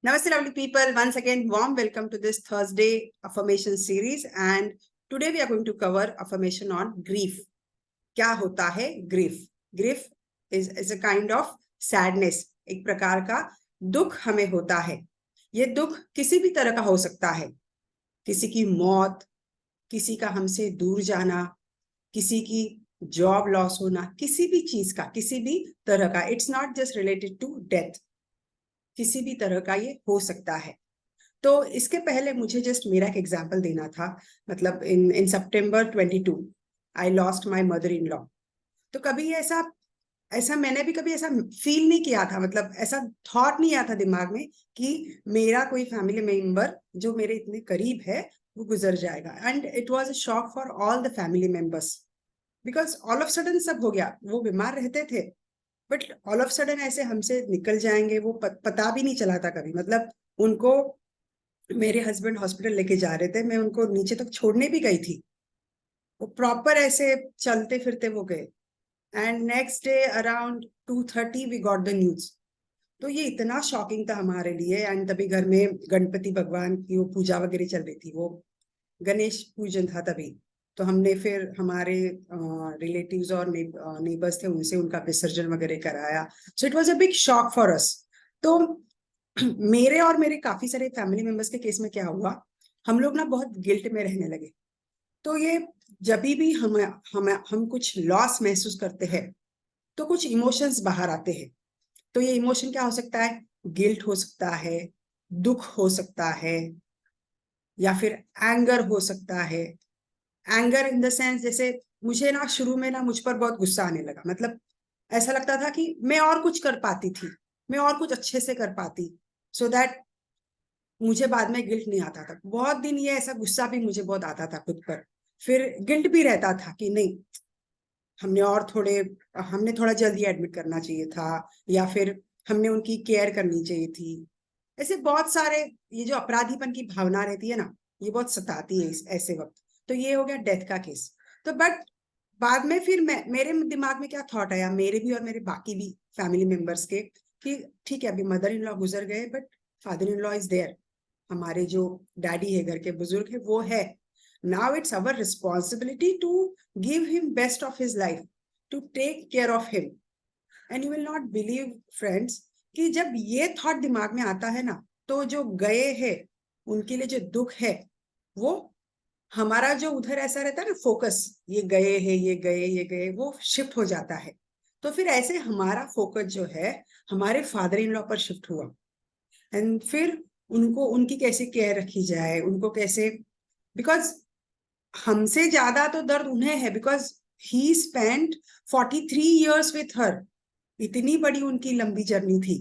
Namaste, lovely people. Once again, warm welcome to this Thursday affirmation series. And today we are going to cover affirmation on grief. क्या होता है grief? Grief is a kind of sadness. एक प्रकार का दुख हमें होता है. ये दुख किसी भी तरह का हो सकता है. किसी की मौत, किसी का हमसे दूर जाना, किसी की जॉब लॉस होना, किसी भी चीज का, किसी भी तरह का. It's not just related to death. किसी भी तरह का ये हो सकता है. तो इसके पहले मुझे जस्ट मेरा एक एग्जांपल देना था. मतलब इन सितंबर 22 I lost my mother in law. तो कभी ऐसा ऐसा मैंने भी कभी ऐसा फील नहीं किया था. मतलब ऐसा थॉट नहीं आया था दिमाग में कि मेरा कोई फैमिली मेंबर जो मेरे इतने करीब है वो गुजर जाएगा. And it was a shock for all the family members because all of sudden सब हो गया. वो बीमार रहते थे बट ऑल ऑफ सडन ऐसे हमसे निकल जाएंगे वो पता भी नहीं चला था कभी. मतलब उनको मेरे हस्बैंड हॉस्पिटल लेके जा रहे थे, मैं उनको नीचे तक छोड़ने भी गई थी. वो प्रॉपर ऐसे चलते फिरते वो गए. And next day around 2:30 we got the news. तो ये इतना शॉकिंग था हमारे लिए. एंड तभी घर में गणपति भगवान की वो पूजा वगैरह चल रही थी, वो गणेश पूजन था तभी. तो हमने फिर हमारे रिलेटिव्स और नेबर्स थे, उनसे उनका विसर्जन वगैरह कराया. So it was a big shock for us. तो मेरे और मेरे काफी सारे फैमिली मेंबर्स के केस में क्या हुआ, हम लोग ना बहुत गिल्ट में रहने लगे. तो ये जब भी हम कुछ लॉस महसूस करते हैं तो कुछ इमोशंस बाहर आते हैं. तो ये इमोशन क्या हो सकता है? गिल्ट हो सकता है, दुख हो सकता है, या फिर एंगर हो सकता है. एंगर इन द सेंस, जैसे मुझे ना शुरू में ना मुझ पर बहुत गुस्सा आने लगा. मतलब ऐसा लगता था कि मैं और कुछ कर पाती थी, मैं और कुछ अच्छे से कर पाती, सो दैट मुझे बाद में गिल्ट नहीं आता था. बहुत दिन ये ऐसा गुस्सा भी मुझे बहुत आता था खुद पर. फिर गिल्ट भी रहता था कि नहीं, हमने और थोड़े हमने थोड़ा जल्दी एडमिट करना चाहिए था, या फिर हमने उनकी केयर करनी चाहिए थी. ऐसे बहुत सारे, ये जो अपराधीपन की भावना रहती है ना, ये बहुत सताती है इस ऐसे वक्त. तो ये हो गया डेथ का केस. तो बट बाद में फिर मेरे दिमाग में क्या थॉट आया, मेरे भी और मेरे बाकी भी फैमिली मेंबर्स के, कि ठीक है अभी मदर इन लॉ गुजर गए but father in law is there. हमारे जो डैडी है, घर के बुजुर्ग है, वो है. Now it's our responsibility to give him best of his life, to take care of him. And you will not believe friends कि जब ये थॉट दिमाग में आता है ना, तो जो गए हैं उनके लिए जो दुख है, वो हमारा जो उधर ऐसा रहता है ना फोकस, ये गए हैं, ये गए, ये गए, वो शिफ्ट हो जाता है. तो फिर ऐसे हमारा फोकस जो है हमारे फादर इन लॉ पर शिफ्ट हुआ. एंड फिर उनको, उनकी कैसे केयर रखी जाए, उनको कैसे, बिकॉज हमसे ज्यादा तो दर्द उन्हें है. Because he spend 43 years with her. इतनी बड़ी उनकी लंबी जर्नी थी.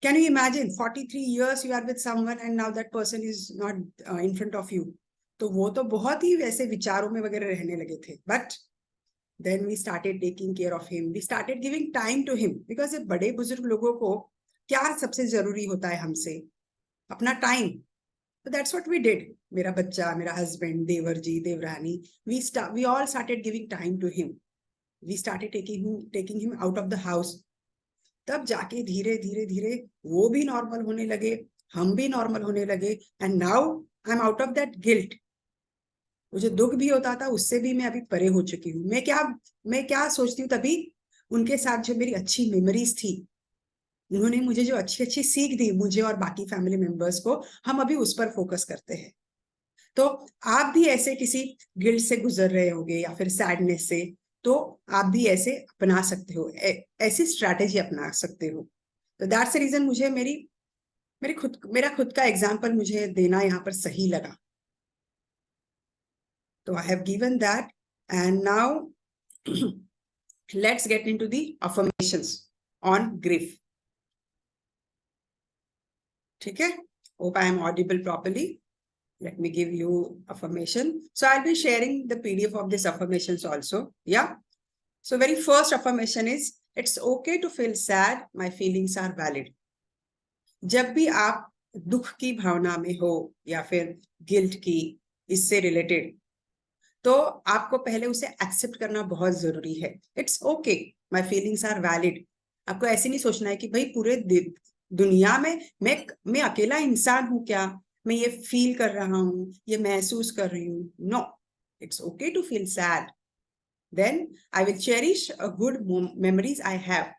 Can you imagine 43 years you are with someone and now that person is not in front of you. तो वो तो बहुत ही वैसे विचारों में वगैरह रहने लगे थे. But then we started taking care of him, we started giving time to him. Because ये बड़े बुजुर्ग लोगों को क्या सबसे जरूरी होता है हमसे? अपना टाइम. तो दैट्स व्हाट वी डिड. मेरा बच्चा, मेरा हस्बैंड, देवर जी, देवरानी, we all started giving time to him. We started taking him out of the house. तब जाके धीरे धीरे धीरे वो भी नॉर्मल होने लगे, हम भी नॉर्मल होने लगे. And now I am out of that guilt. मुझे दुख भी होता था, उससे भी मैं अभी परे हो चुकी हूँ. मैं क्या सोचती हूँ तभी, उनके साथ जो मेरी अच्छी मेमोरीज थी, उन्होंने मुझे जो अच्छी अच्छी सीख दी, मुझे और बाकी फैमिली मेंबर्स को, हम अभी उस पर फोकस करते हैं. तो आप भी ऐसे किसी गिल्ट से गुजर रहे होंगे या फिर सैडनेस से, तो आप भी ऐसे अपना सकते हो, ऐसी स्ट्रैटेजी अपना सकते हो. तो दैट्स द रीजन मुझे मेरा खुद का एग्जाम्पल मुझे देना यहाँ पर सही लगा. तो I have given that. And now let's get into the affirmations on grief. ठीक है? Hope I am audible properly. Let me give you affirmation. So I'll be sharing the PDF of this affirmations also. Yeah. So very first affirmation is, it's okay to feel sad. My feelings are valid. जब भी आप दुख की भावना में हो या फिर guilt की, इससे रिलेटेड, तो आपको पहले उसे एक्सेप्ट करना बहुत जरूरी है. It's okay, my feelings are valid. आपको ऐसे नहीं सोचना है कि भाई दुनिया में मैं अकेला इंसान हूं क्या? मैं ये फील कर रहा हूं, ये महसूस कर रही हूँ? No, it's okay to feel sad. Then I will cherish a good memories I have.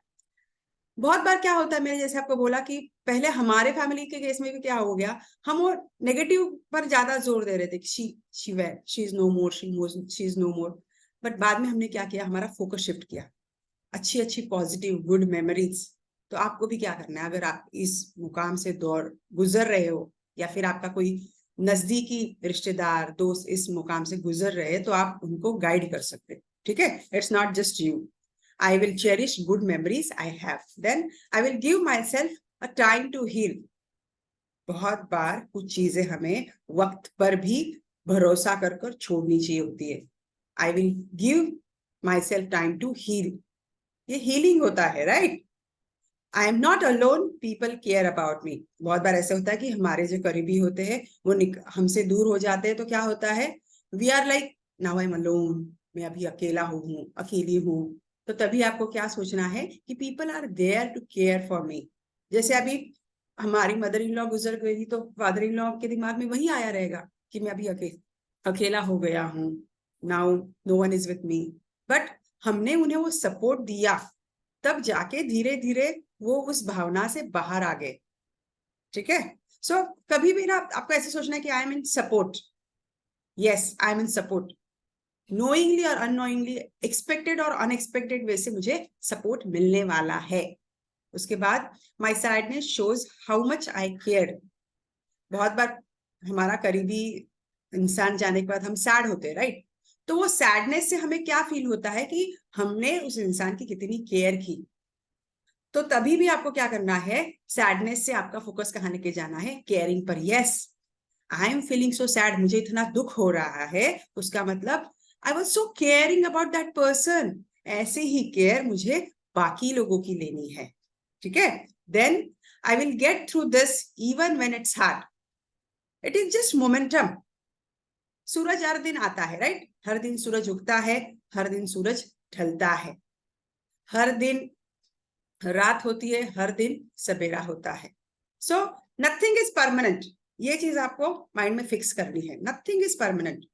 बहुत बार क्या होता है, मैंने जैसे आपको बोला कि पहले हमारे फैमिली के केस में भी क्या हो गया, हम वो नेगेटिव पर ज्यादा जोर दे रहे थे कि she is no more, she is no more. But बाद में हमने क्या किया, हमारा फोकस शिफ्ट किया, अच्छी अच्छी पॉजिटिव गुड मेमोरीज. तो आपको भी क्या करना है, अगर आप इस मुकाम से दौर गुजर रहे हो या फिर आपका कोई नजदीकी रिश्तेदार दोस्त इस मुकाम से गुजर रहे हैं, तो आप उनको गाइड कर सकते हैं. ठीक है, it's not just you. I will cherish good memories I have. Then I will give myself a time to heal. बहुत बार कुछ चीजें हमें वक्त पर भी भरोसा कर कर छोड़नी चाहिए होती है. I will give myself time to heal. ये हीलिंग होता है, right? I am not alone, people care about me. बहुत बार ऐसा होता है कि हमारे जो करीबी होते हैं वो हमसे दूर हो जाते हैं, तो क्या होता है, we are like now I am alone, मैं अभी अकेला हूँ, अकेली हूँ. तो तभी आपको क्या सोचना है कि people are there to care for me. जैसे अभी हमारी मदर इन लॉ गुजर गई तो फादर इन लॉ के दिमाग में वही आया रहेगा कि मैं अभी अकेला हो गया हूँ, now no one is with me. But हमने उन्हें वो सपोर्ट दिया, तब जाके धीरे धीरे वो उस भावना से बाहर आ गए. ठीक है, सो कभी भी ना आपको ऐसे सोचना है कि I am in support. Yes, I am in support. Knowingly और अननोइंगली, एक्सपेक्टेड और अनएक्सपेक्टेड वे से मुझे सपोर्ट मिलने वाला है. उसके बाद my sadness shows how much I care. बहुत बार हमारा करीबी इंसान जाने के बाद हम सैड होते हैं, राइट? तो वो सैडनेस से हमें क्या फील होता है कि हमने उस इंसान की कितनी केयर की. तो तभी भी आपको क्या करना है, सैडनेस से आपका फोकस कहाँ लेके जाना है, केयरिंग पर. Yes, I am feeling so sad, मुझे इतना दुख हो रहा है, उसका मतलब I was so caring about that person. ऐसे ही केयर मुझे बाकी लोगों की लेनी है. ठीक है, then I will get through this even when it's hard. It is just momentum. सूरज हर दिन आता है, राइट? हर दिन सूरज उगता है, हर दिन सूरज ढलता है, हर दिन रात होती है, हर दिन सवेरा होता है. So nothing is permanent. ये चीज आपको माइंड में फिक्स करनी है, नथिंग इज परमानेंट.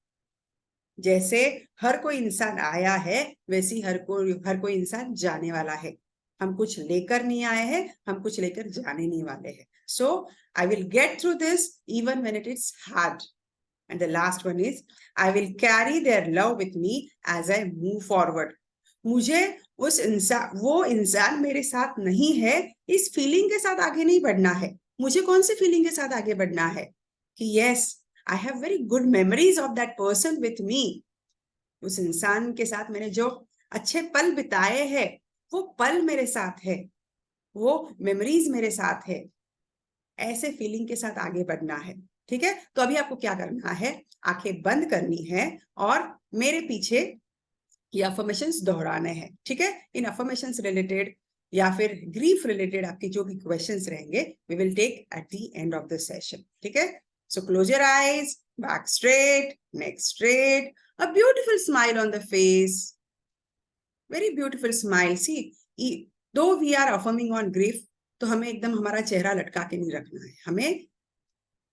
जैसे हर कोई इंसान आया है, वैसे हर कोई इंसान जाने वाला है. हम कुछ लेकर नहीं आए हैं, हम कुछ लेकर जाने नहीं वाले हैं. So I will get through this even when it is hard. And the last one is, I will carry their love with me as I move forward. मुझे वो इंसान मेरे साथ नहीं है, इस फीलिंग के साथ आगे नहीं बढ़ना है. मुझे कौन सी फीलिंग के साथ आगे बढ़ना है कि yes, I have very good memories of that person with me. उस इंसान के साथ मैंने जो अच्छे पल बिताए हैं, वो पल मेरे साथ है, वो मेमोरीज मेरे साथ है. ऐसे फीलिंग के साथ आगे बढ़ना है. ठीक है, तो अभी आपको क्या करना है, आंखें बंद करनी है और मेरे पीछे ये अफर्मेशंस दोहराने हैं. ठीक है, इन अफर्मेशंस रिलेटेड या फिर ग्रीफ रिलेटेड आपके जो भी क्वेश्चंस रहेंगे, we will take at the end of the session. ठीक है, so close your eyes, back straight, neck straight, a beautiful smile on the face, very beautiful smile. See, though we are affirming on grief, तो हमें एकदम हमारा चेहरा लटका के नहीं रखना है, हमें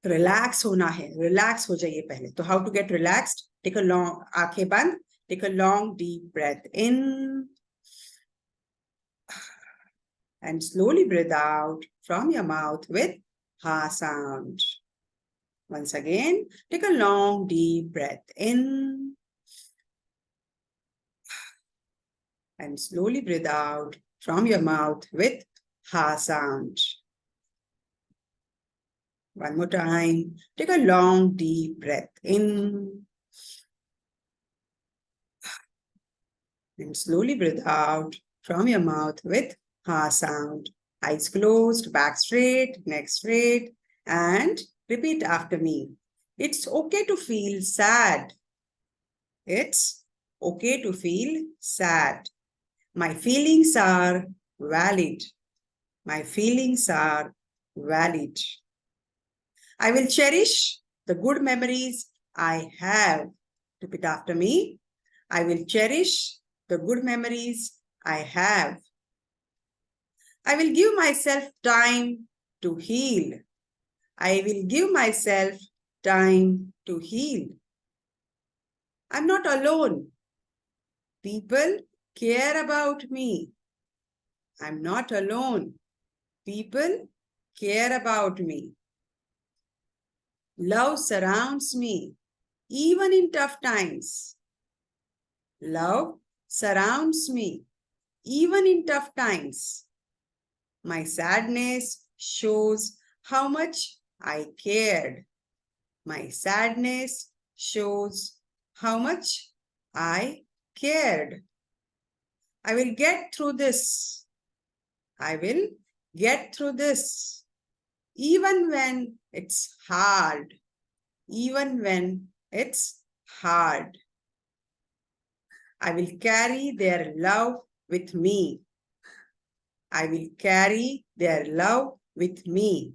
रिलैक्स होना है. रिलैक्स हो जाइए पहले. तो how to get relaxed, take a long, आंखें बंद, take a long deep breath in and slowly breathe out from your mouth with ha sound. Once again, take a long deep breath in and slowly breathe out from your mouth with ha sound. One more time, take a long deep breath in and slowly breathe out from your mouth with ha sound. Eyes closed, back straight, neck straight, and repeat after me. It's okay to feel sad. It's okay to feel sad. My feelings are valid. My feelings are valid. I will cherish the good memories I have. Repeat after me. I will cherish the good memories I have. I will give myself time to heal. I will give myself time to heal. I'm not alone. People care about me. I'm not alone. People care about me. Love surrounds me, even in tough times. Love surrounds me, even in tough times. My sadness shows how much I cared. My sadness shows how much I cared. I will get through this. I will get through this. Even when it's hard. Even when it's hard. I will carry their love with me. I will carry their love with me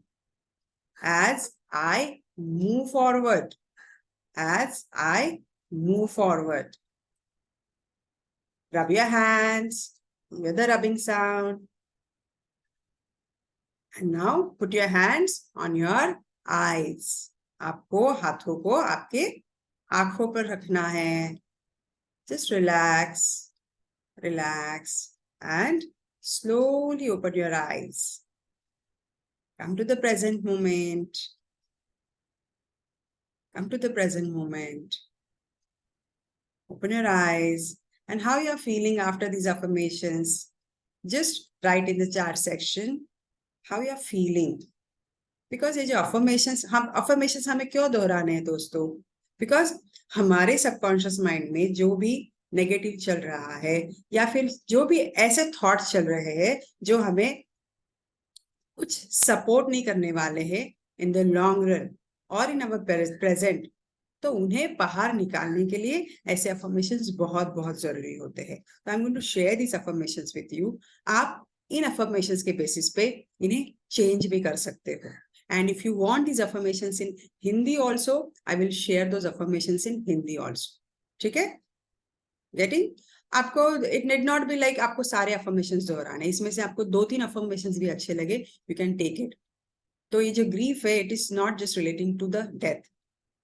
as I move forward. As I move forward. Rub your hands with the rubbing sound. And now put your hands on your eyes. आपको हाथों को आपके आंखों पर रखना है. Just relax, relax, and slowly open your eyes. Come to the present moment. Come to the present moment. Open your eyes. And how you're feeling after these affirmations, just write in the chat section how you're feeling. Because ये जो affirmations हमें क्यों दोहराने हैं दोस्तों? Because हमारे subconscious mind में जो भी नेगेटिव चल रहा है या फिर जो भी ऐसे थॉट्स चल रहे हैं जो हमें कुछ सपोर्ट नहीं करने वाले हैं इन द लॉन्ग रन और इन अवर प्रेजेंट, तो उन्हें बाहर निकालने के लिए ऐसे अफर्मेशंस बहुत बहुत जरूरी होते हैं. तो I am going to share this affirmations with you. आप इन अफर्मेशंस के बेसिस पे इन्हें चेंज भी कर सकते हो. And if you want this affirmations in Hindi also, I will share those affirmations in Hindi also. ठीक है? गेटिंग? आपको it need not be like आपको सारे अफर्मेशंस दोहराने. इसमें से आपको 2-3 अफर्मेशंस भी अच्छे लगे, यू कैन टेक इट. तो ये जो ग्रीफ है, it is not just relating to the death.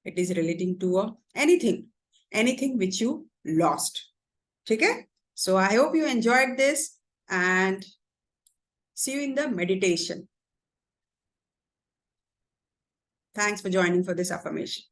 It is relating to anything which you lost. Okay? So I hope you enjoyed this and see you in the meditation. Thanks for joining for this affirmation.